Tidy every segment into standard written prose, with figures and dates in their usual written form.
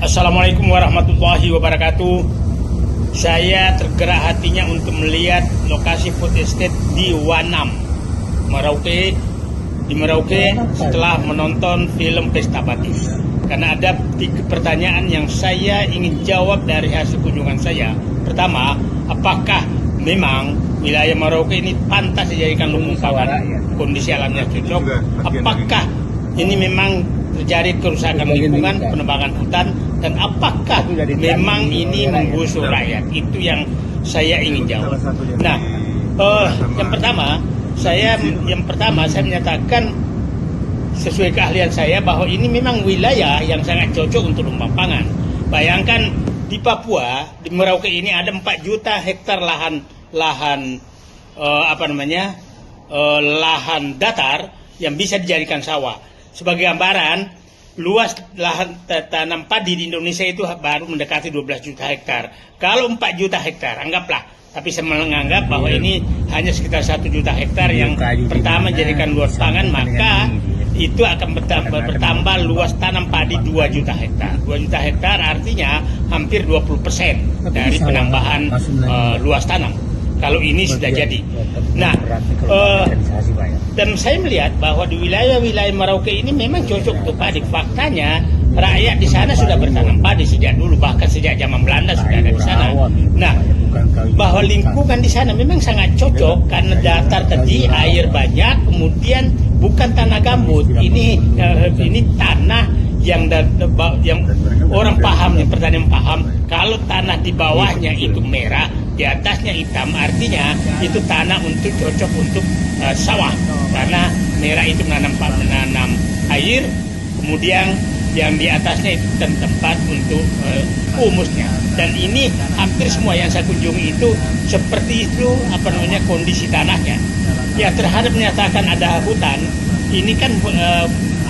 Assalamualaikum warahmatullahi wabarakatuh. Saya tergerak hatinya untuk melihat lokasi food estate di Wanam, Merauke. Di Merauke setelah menonton film Pesta Batik. Karena ada 3 pertanyaan yang saya ingin jawab dari hasil kunjungan saya. Pertama, apakah memang wilayah Merauke ini pantas dijadikan lumbung pangan? Kondisi alamnya cocok. Apakah ini memang terjadi kerusakan lingkungan, penebangan hutan, dan apakah memang ini menggusur rakyat? Itu yang saya ingin jawab. Nah, yang pertama saya menyatakan sesuai keahlian saya bahwa ini memang wilayah yang sangat cocok untuk lumbung pangan. Bayangkan di Papua, di Merauke ini ada 4 juta hektar lahan datar yang bisa dijadikan sawah. Sebagai gambaran, luas lahan tanam padi di Indonesia itu baru mendekati 12 juta hektar. Kalau 4 juta hektar, anggaplah, tapi saya menganggap bahwa ini hanya sekitar 1 juta hektar yang pertama jadikan luas pangan, maka itu akan bertambah luas tanam padi 2 juta hektar. 2 juta hektar artinya hampir 20% dari penambahan luas tanam. Kalau ini sudah jadi. Nah, dan saya melihat bahwa di wilayah-wilayah Merauke ini memang cocok untuk padi. Faktanya rakyat di sana sudah bertanam padi sejak dulu, bahkan sejak zaman Belanda sudah ada di sana. Nah, bahwa lingkungan di sana memang sangat cocok karena datar tinggi, air banyak, kemudian bukan tanah gambut. Ini tanah yang orang paham, yang pertanian paham, kalau tanah di bawahnya itu merah, di atasnya hitam, artinya itu tanah untuk cocok untuk sawah, karena merah itu menanam air, kemudian yang di atasnya itu tempat untuk humusnya. Dan ini hampir semua yang saya kunjungi itu seperti itu kondisi tanahnya. Ya, terhadap menyatakan ada hutan, ini kan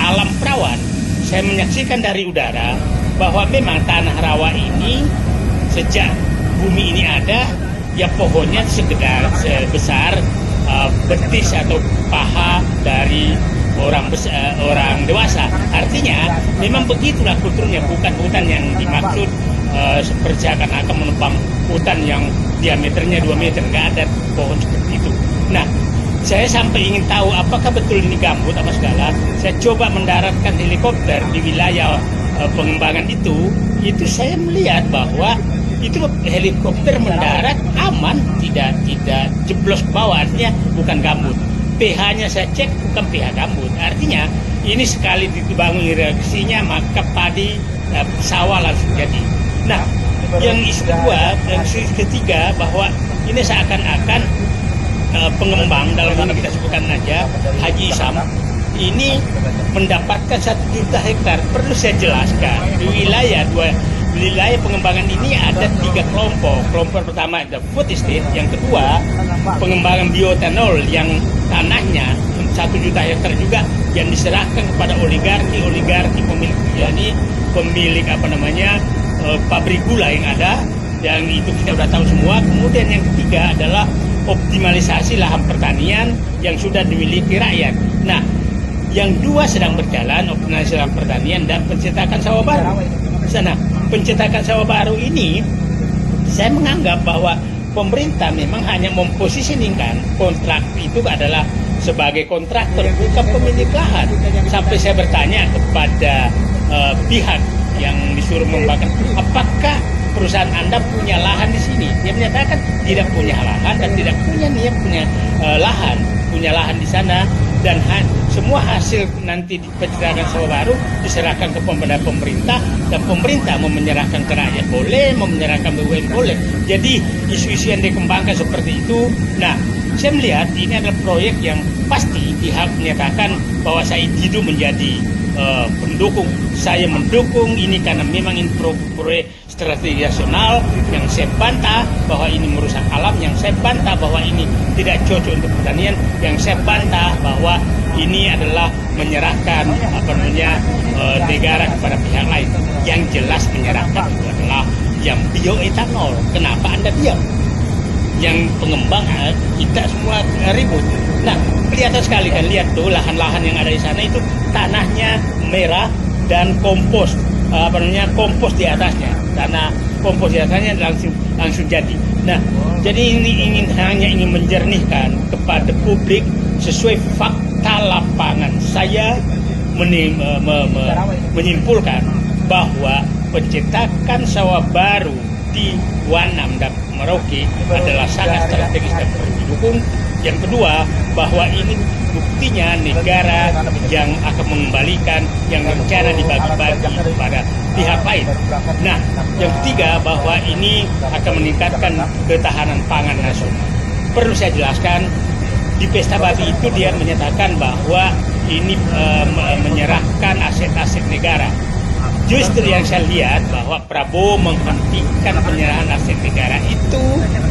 alam perawan. Saya menyaksikan dari udara bahwa memang tanah rawa ini sejak bumi ini ada, ya pohonnya sebesar betis atau paha dari orang dewasa. Artinya memang begitulah kulturnya, bukan hutan yang dimaksud seperti akan menebang hutan yang diameternya 2 meter, nggak ada pohon seperti itu. Nah, saya sampai ingin tahu apakah betul ini gambut apa segala. Saya coba mendaratkan helikopter di wilayah pengembangan itu saya melihat bahwa itu helikopter mendarat aman, tidak jeblos ke bawah, artinya bukan gambut. pH-nya saya cek bukan pH gambut, artinya ini sekali dibangun reaksinya maka padi sawah langsung jadi. Nah, yang isu kedua dan isu ketiga bahwa ini seakan-akan pengembang, dalam ini kita sebutkan aja Haji Isam, ini mendapatkan 1 juta hektar. Perlu saya jelaskan, di wilayah pengembangan ini ada 3 kelompok. Kelompok pertama ada food estate, yang kedua pengembangan bioetanol yang tanahnya 1 juta hektar juga yang diserahkan kepada oligarki pemilik pabrik gula yang ada, yang itu kita sudah tahu semua. Kemudian yang ketiga adalah optimalisasi lahan pertanian yang sudah dimiliki rakyat. Nah, yang 2 sedang berjalan, optimalisasi lahan pertanian dan pencetakan sawah baru. Nah, pencetakan sawah baru ini saya menganggap bahwa pemerintah memang hanya memposisikan kontrak itu adalah sebagai kontraktor, bukan pemilik lahan. Sampai saya bertanya kepada pihak yang disuruh membakar, apakah perusahaan Anda punya lahan di sini? Dia menyatakan tidak punya lahan dan tidak punya niat punya lahan di sana, dan semua hasil nanti pencetakan sawah baru diserahkan kepada pemerintah, dan pemerintah mau menyerahkan ke rakyat boleh, mau menyerahkan BUMN boleh. Jadi isu-isu yang dikembangkan seperti itu. Nah, saya melihat ini adalah proyek yang pasti pihak menyatakan bahwa saya hidup menjadi pendukung. Saya mendukung ini karena memang ini proyek strategi nasional yang saya bantah bahwa ini merusak alam, yang saya bantah bahwa ini tidak cocok untuk pertanian, yang saya bantah bahwa ini adalah menyerahkan negara kepada pihak lain. Yang jelas menyerahkan itu adalah yang bioetanol. Kenapa Anda diam? Yang pengembang kita semua ribut. Nah, kelihatan sekali kan, lihat tuh lahan-lahan yang ada di sana itu tanahnya merah dan kompos. kompos di atasnya, tanah kompos di atasnya langsung jadi. Nah, jadi ini hanya ingin menjernihkan kepada publik sesuai fakta lapangan. Saya menyimpulkan bahwa pencetakan sawah baru di Wanam dan Merauke adalah sangat strategis dan perlu didukung. Yang kedua, bahwa ini buktinya negara yang akan mengembalikan yang rencana dibagi-bagi kepada pihak lain. Nah, yang ketiga, bahwa ini akan meningkatkan ketahanan pangan nasional. Perlu saya jelaskan, di Pesta Babi itu dia menyatakan bahwa ini menyerahkan aset-aset negara. Justru yang saya lihat bahwa Prabowo menghentikan penyerahan aset negara itu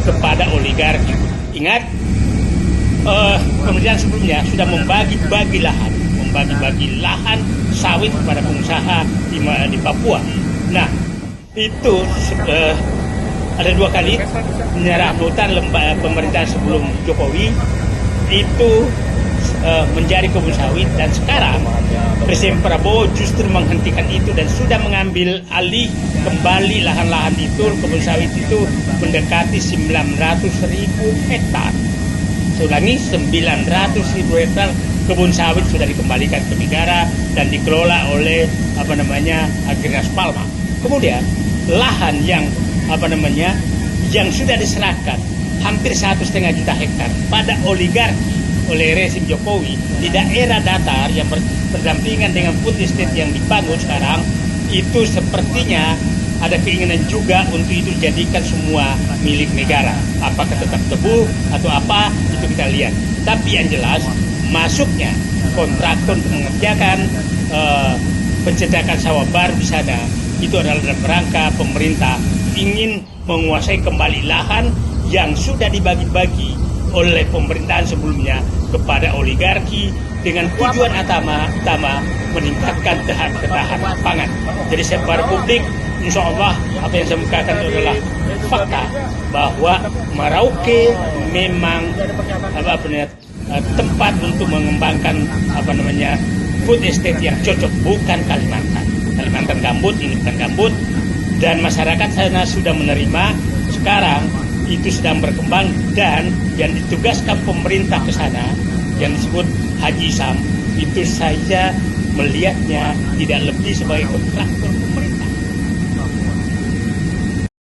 kepada oligarki. Ingat, pemerintahan sebelumnya sudah membagi-bagi lahan sawit kepada pengusaha di Papua. Nah, itu ada 2 kali menyerah hutan pemerintahan sebelum Jokowi itu menjadi kebun sawit, dan sekarang Presiden Prabowo justru menghentikan itu dan sudah mengambil alih kembali lahan-lahan itu, kebun sawit itu mendekati 900.000 hektar. Saya ulangi, 900.000 hektar kebun sawit sudah dikembalikan ke negara dan dikelola oleh Agrinas Palma. Kemudian lahan yang yang sudah diserahkan hampir 1,5 juta hektar pada oligarki oleh rezim Jokowi di daerah datar yang berdampingan dengan food estate yang dibangun sekarang, itu sepertinya ada keinginan juga untuk itu dijadikan semua milik negara. Apakah tetap tebu atau apa, itu kita lihat. Tapi yang jelas, masuknya kontraktor untuk mengerjakan pencetakan sawah baru di sana, itu adalah dalam rangka pemerintah ingin menguasai kembali lahan yang sudah dibagi-bagi oleh pemerintahan sebelumnya kepada oligarki dengan tujuan utama meningkatkan ketahanan pangan. Jadi saya kepada publik, insya Allah apa yang saya mukakan itu adalah fakta bahwa Merauke memang tempat untuk mengembangkan food estate yang cocok, bukan Kalimantan gambut, ini bukan gambut, dan masyarakat sana sudah menerima. Sekarang itu sedang berkembang, dan yang ditugaskan pemerintah ke sana yang disebut Haji Sam itu saya melihatnya tidak lebih sebagai kontraktor